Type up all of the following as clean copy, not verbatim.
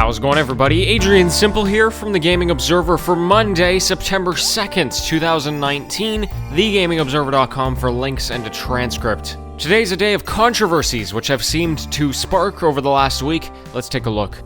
How's it going, everybody? Adrian Simple here from the Gaming Observer for Monday, September 2nd, 2019. TheGamingObserver.com for links and a transcript. Today's a day of controversies, which have seemed to spark over the last week. Let's take a look.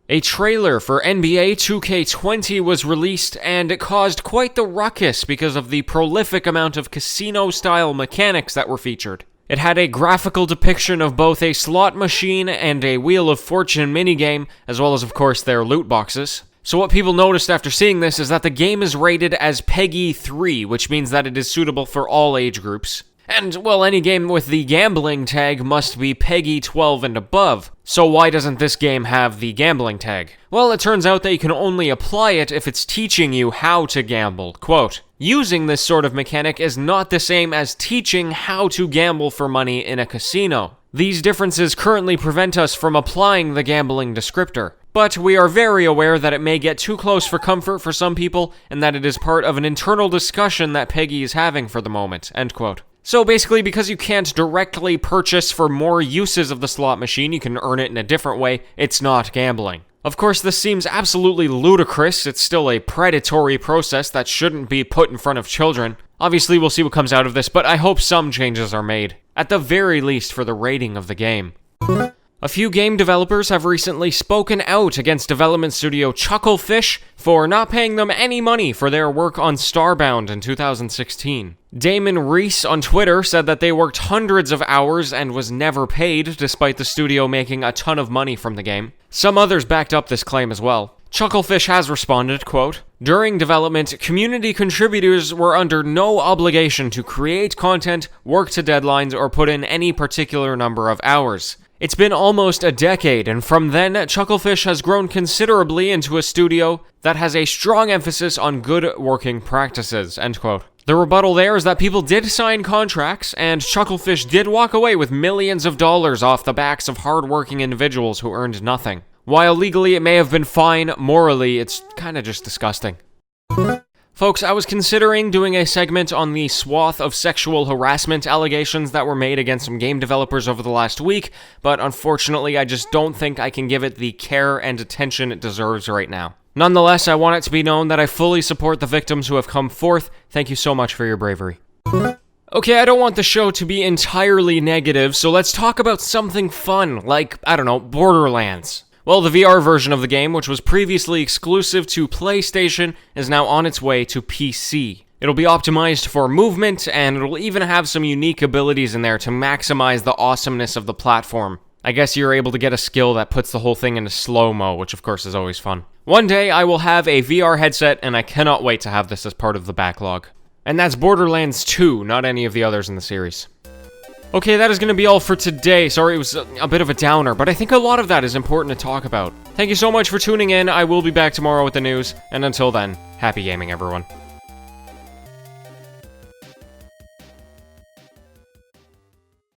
A trailer for NBA2K20 was released, and it caused quite the ruckus because of the prolific amount of casino-style mechanics that were featured. It had a graphical depiction of both a slot machine and a Wheel of Fortune minigame, as well as, of course, their loot boxes. So what people noticed after seeing this is that the game is rated as PEGI 3, which means that it is suitable for all age groups. And, well, any game with the gambling tag must be PEGI 12 and above. So why doesn't this game have the gambling tag? Well, it turns out that you can only apply it if it's teaching you how to gamble. Quote, "Using this sort of mechanic is not the same as teaching how to gamble for money in a casino. These differences currently prevent us from applying the gambling descriptor. But we are very aware that it may get too close for comfort for some people, and that it is part of an internal discussion that PEGI is having for the moment." End quote. So basically, because you can't directly purchase for more uses of the slot machine, you can earn it in a different way, it's not gambling. Of course, this seems absolutely ludicrous. It's still a predatory process that shouldn't be put in front of children. Obviously, we'll see what comes out of this, but I hope some changes are made, at the very least for the rating of the game. A few game developers have recently spoken out against development studio Chucklefish for not paying them any money for their work on Starbound in 2016. Damon Reese on Twitter said that they worked hundreds of hours and was never paid, despite the studio making a ton of money from the game. Some others backed up this claim as well. Chucklefish has responded, quote, "During development, community contributors were under no obligation to create content, work to deadlines, or put in any particular number of hours. It's been almost a decade, and from then, Chucklefish has grown considerably into a studio that has a strong emphasis on good working practices." End quote. The rebuttal there is that people did sign contracts, and Chucklefish did walk away with millions of dollars off the backs of hard-working individuals who earned nothing. While legally it may have been fine, morally it's kinda just disgusting. Folks, I was considering doing a segment on the swath of sexual harassment allegations that were made against some game developers over the last week, but unfortunately I just don't think I can give it the care and attention it deserves right now. Nonetheless, I want it to be known that I fully support the victims who have come forth. Thank you so much for your bravery. Okay, I don't want the show to be entirely negative, so let's talk about something fun, like, I don't know, Borderlands. Well, the VR version of the game, which was previously exclusive to PlayStation, is now on its way to PC. It'll be optimized for movement, and it'll even have some unique abilities in there to maximize the awesomeness of the platform. I guess you're able to get a skill that puts the whole thing into slow-mo, which of course is always fun. One day, I will have a VR headset, and I cannot wait to have this as part of the backlog. And that's Borderlands 2, not any of the others in the series. Okay, that is going to be all for today. Sorry, it was a bit of a downer, but I think a lot of that is important to talk about. Thank you so much for tuning in. I will be back tomorrow with the news, and until then, happy gaming, everyone.